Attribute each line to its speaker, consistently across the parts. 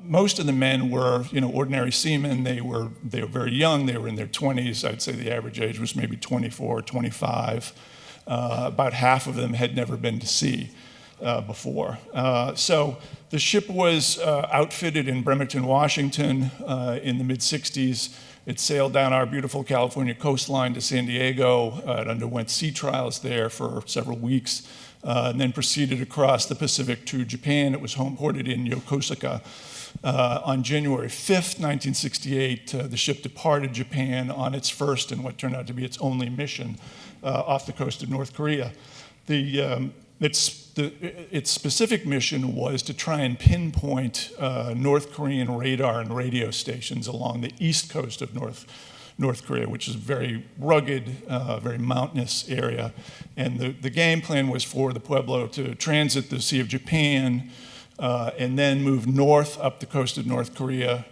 Speaker 1: most of the men were, ordinary seamen. They were very young. They were in their 20s. I'd say the average age was maybe 24, 25. About half of them had never been to sea before. So the ship was outfitted in Bremerton, Washington in the mid-60s. It sailed down our beautiful California coastline to San Diego. It underwent sea trials there for several weeks, and then proceeded across the Pacific to Japan. It was home ported in Yokosuka. On January 5th, 1968, the ship departed Japan on its first and what turned out to be its only mission off the coast of North Korea. Its specific mission was to try and pinpoint North Korean radar and radio stations along the east coast of North Korea, which is a very rugged, very mountainous area. And the game plan was for the Pueblo to transit the Sea of Japan and then move north up the coast of North Korea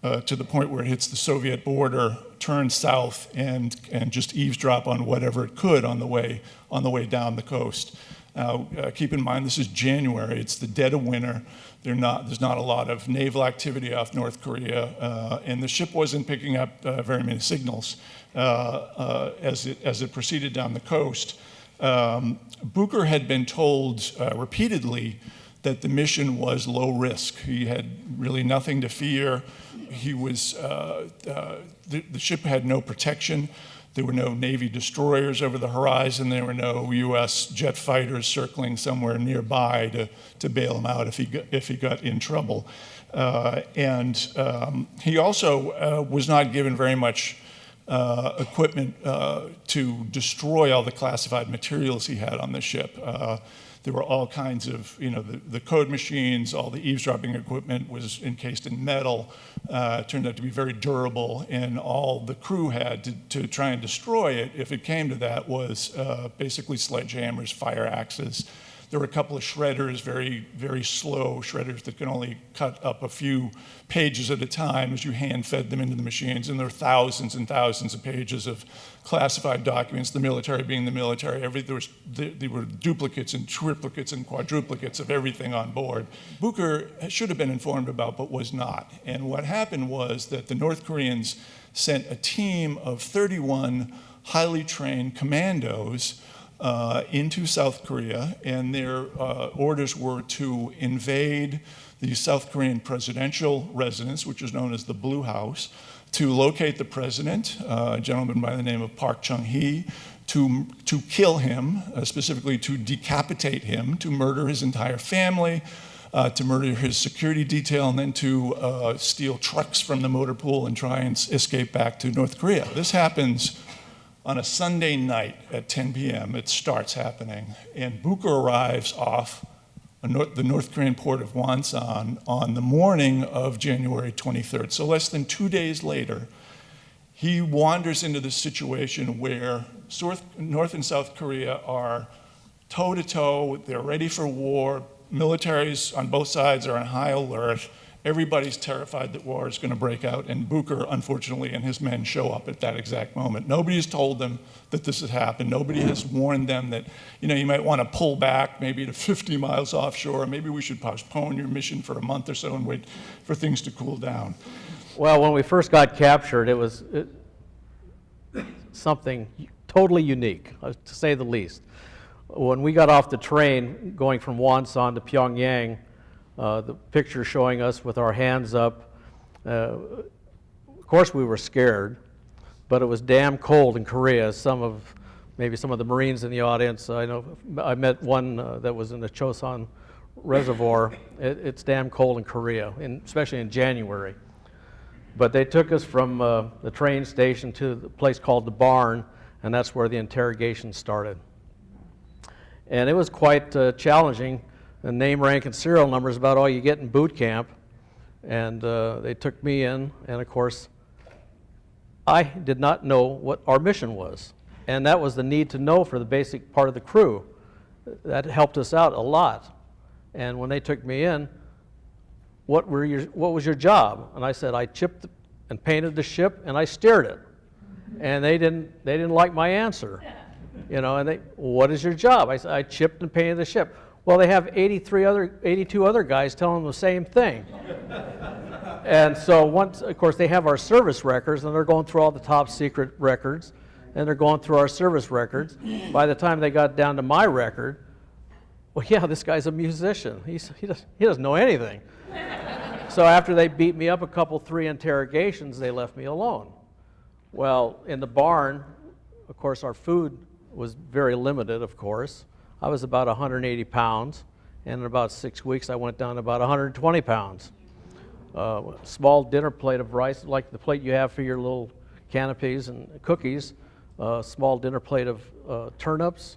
Speaker 1: to the point where it hits the Soviet border, turn south, and just eavesdrop on whatever it could on the way down the coast. Now, keep in mind, this is January. It's the dead of winter. There's not a lot of naval activity off North Korea, and the ship wasn't picking up very many signals as it proceeded down the coast. Booker had been told repeatedly that the mission was low risk. He had really nothing to fear. The ship had no protection. There were no Navy destroyers over the horizon. There were no U.S. jet fighters circling somewhere nearby to bail him out if he got in trouble. And he also was not given very much equipment to destroy all the classified materials he had on the ship. There were all kinds of, the code machines, all the eavesdropping equipment was encased in metal. It turned out to be very durable, and all the crew had to try and destroy it, if it came to that, was basically sledgehammers, fire axes. There were a couple of shredders, very, very slow shredders that could only cut up a few pages at a time as you hand-fed them into the machines. And there were thousands and thousands of pages of classified documents, the military being the military. There were duplicates and triplicates and quadruplicates of everything on board. Booker should have been informed about, but was not. And what happened was that the North Koreans sent a team of 31 highly trained commandos into South Korea, and their orders were to invade the South Korean presidential residence, which is known as the Blue House, to locate the president, a gentleman by the name of Park Chung-hee, to kill him, specifically to decapitate him, to murder his entire family, to murder his security detail, and then to steal trucks from the motor pool and try and escape back to North Korea. This happens on a Sunday night at 10 p.m., it starts happening, and Booker arrives off the North Korean port of Wonsan on the morning of January 23rd. So less than 2 days later, he wanders into this situation where North and South Korea are toe-to-toe, they're ready for war, militaries on both sides are on high alert, everybody's terrified that war is going to break out, and Booker, unfortunately, and his men show up at that exact moment. Nobody has told them that this has happened. Nobody has warned them that, you might want to pull back maybe to 50 miles offshore. Maybe we should postpone your mission for a month or so and wait for things to cool down.
Speaker 2: Well, when we first got captured, it was something totally unique, to say the least. When we got off the train going from Wonsan to Pyongyang, the picture showing us with our hands up. Of course we were scared, but it was damn cold in Korea. Maybe some of the Marines in the audience, I know I met one that was in the Chosun Reservoir. It's damn cold in Korea, especially in January. But they took us from the train station to the place called the barn, and that's where the interrogation started. And it was quite challenging. The name, rank, and serial number is about all you get in boot camp. And they took me in, and of course, I did not know what our mission was. And that was the need to know for the basic part of the crew. That helped us out a lot. And when they took me in, what was your job? And I said, I chipped and painted the ship, and I steered it. And they didn't like my answer. And what is your job? I said, I chipped and painted the ship. Well, they have 82 other guys telling them the same thing. And so once, of course, they have our service records, and they're going through all the top secret records, and they're going through our service records. By the time they got down to my record, well, yeah, this guy's a musician. He doesn't know anything. So after they beat me up a couple, 3 interrogations, they left me alone. Well, in the barn, of course, our food was very limited, of course. I was about 180 pounds, and in about 6 weeks, I went down to about 120 pounds. Small dinner plate of rice, like the plate you have for your little canopies and cookies, small dinner plate of turnips,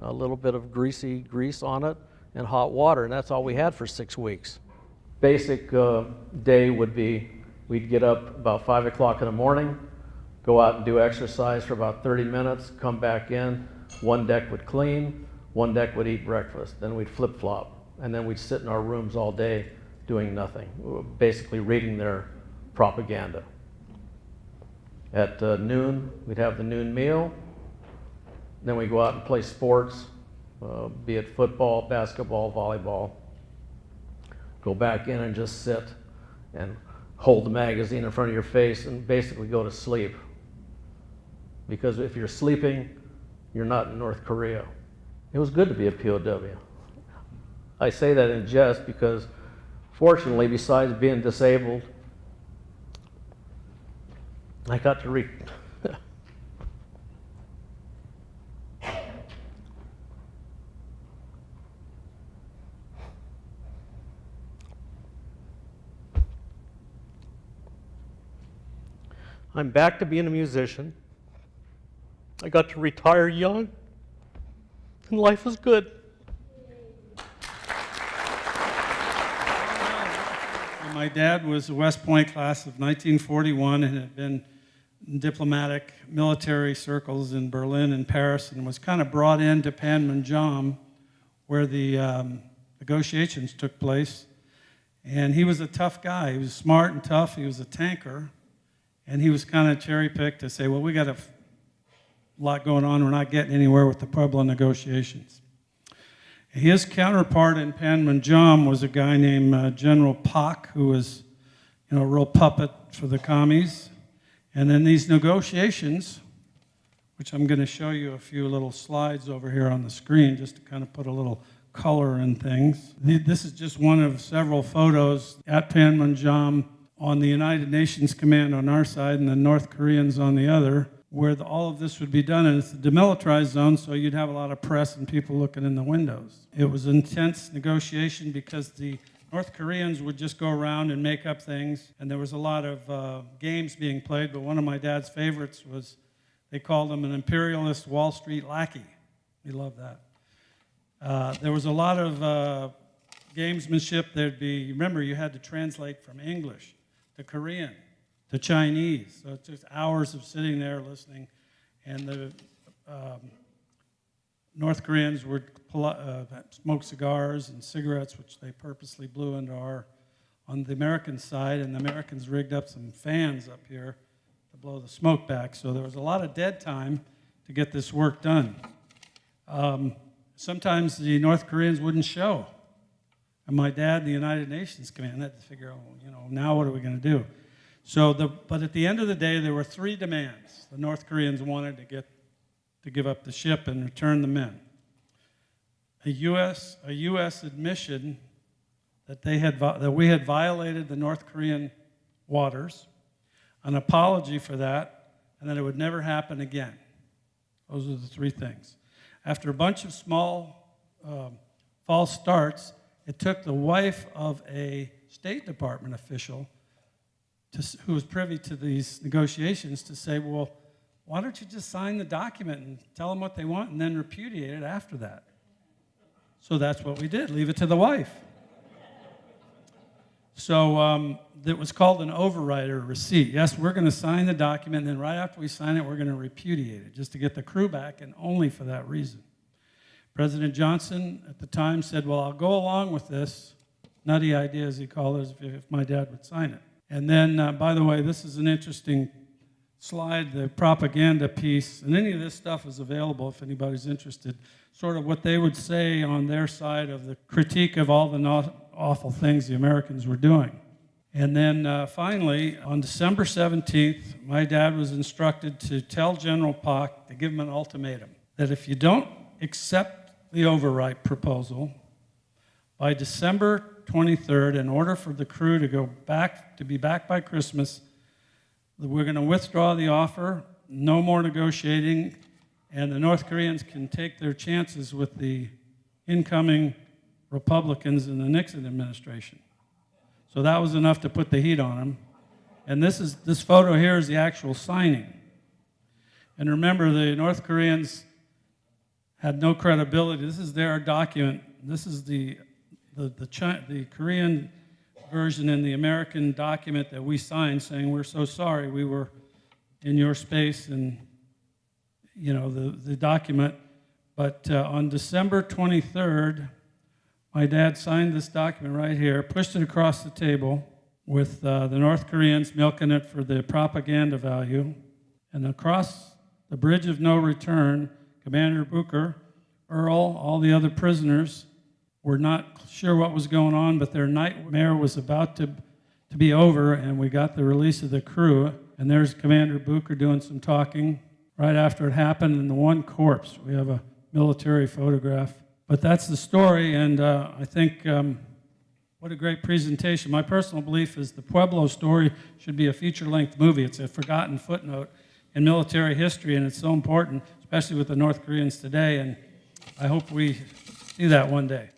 Speaker 2: a little bit of grease on it, and hot water, and that's all we had for 6 weeks. Basic day would be, we'd get up about 5 o'clock in the morning, go out and do exercise for about 30 minutes, come back in, one deck would clean, one deck would eat breakfast, then we'd flip-flop, and then we'd sit in our rooms all day doing nothing, basically reading their propaganda. At noon, we'd have the noon meal, then we'd go out and play sports, be it football, basketball, volleyball. Go back in and just sit and hold the magazine in front of your face and basically go to sleep. Because if you're sleeping, you're not in North Korea. It was good to be a POW. I say that in jest because, fortunately, besides being disabled, I got to read. I'm back to being a musician. I got to retire young, and life is good.
Speaker 3: My dad was a West Point class of 1941 and had been in diplomatic military circles in Berlin and Paris, and was kind of brought into Panmunjom, where the negotiations took place. And he was a tough guy. He was smart and tough. He was a tanker. And he was kind of cherry-picked to say, well, we got a lot going on. We're not getting anywhere with the Pueblo negotiations. His counterpart in Panmunjom was a guy named General Pak, who was, a real puppet for the commies. And then these negotiations, which I'm going to show you a few little slides over here on the screen, just to kind of put a little color in things. This is just one of several photos at Panmunjom on the United Nations command on our side and the North Koreans on the other, where all of this would be done. And it's a demilitarized zone, so you'd have a lot of press and people looking in the windows. It was intense negotiation because the North Koreans would just go around and make up things, and there was a lot of games being played, but one of my dad's favorites was, they called him an imperialist Wall Street lackey. We love that. There was a lot of gamesmanship. There'd be, remember, you had to translate from English to Korean to Chinese. So it's just hours of sitting there listening. And the North Koreans would smoke cigars and cigarettes, which they purposely blew into on the American side. And the Americans rigged up some fans up here to blow the smoke back. So there was a lot of dead time to get this work done. Sometimes the North Koreans wouldn't show. And my dad, the United Nations command, had to figure out, now what are we going to do? But at the end of the day, there were 3 demands. The North Koreans wanted to give up the ship and return the men. A U.S. admission that we had violated the North Korean waters, an apology for that, and that it would never happen again. Those are the 3 things. After a bunch of small false starts, it took the wife of a State Department official who was privy to these negotiations to say, well, why don't you just sign the document and tell them what they want and then repudiate it after that? So that's what we did, leave it to the wife. So it was called an overrider receipt. Yes, we're going to sign the document, and then right after we sign it, we're going to repudiate it, just to get the crew back, and only for that reason. President Johnson at the time said, well, I'll go along with this nutty idea, as he called it, if my dad would sign it. And then, by the way, this is an interesting slide, the propaganda piece, and any of this stuff is available if anybody's interested, sort of what they would say on their side of the critique of all the awful things the Americans were doing. And then finally, on December 17th, my dad was instructed to tell General Pak to give him an ultimatum, that if you don't accept the override proposal, by December 23rd, in order for the crew to be back by Christmas, we're going to withdraw the offer, no more negotiating, and the North Koreans can take their chances with the incoming Republicans in the Nixon administration. So that was enough to put the heat on them. And this photo here is the actual signing. And remember, the North Koreans had no credibility. This is their document. This is the Korean version in the American document that we signed, saying we're so sorry we were in your space, and the document. But on December 23rd, my dad signed this document right here, pushed it across the table with the North Koreans milking it for the propaganda value. And across the bridge of no return, Commander Booker, Earl, all the other prisoners were not sure what was going on, but their nightmare was about to be over, and we got the release of the crew. And there's Commander Booker doing some talking right after it happened, and the one corpse. We have a military photograph. But that's the story, and I think what a great presentation. My personal belief is the Pueblo story should be a feature-length movie. It's a forgotten footnote in military history, and it's so important, especially with the North Koreans today, and I hope we see that one day.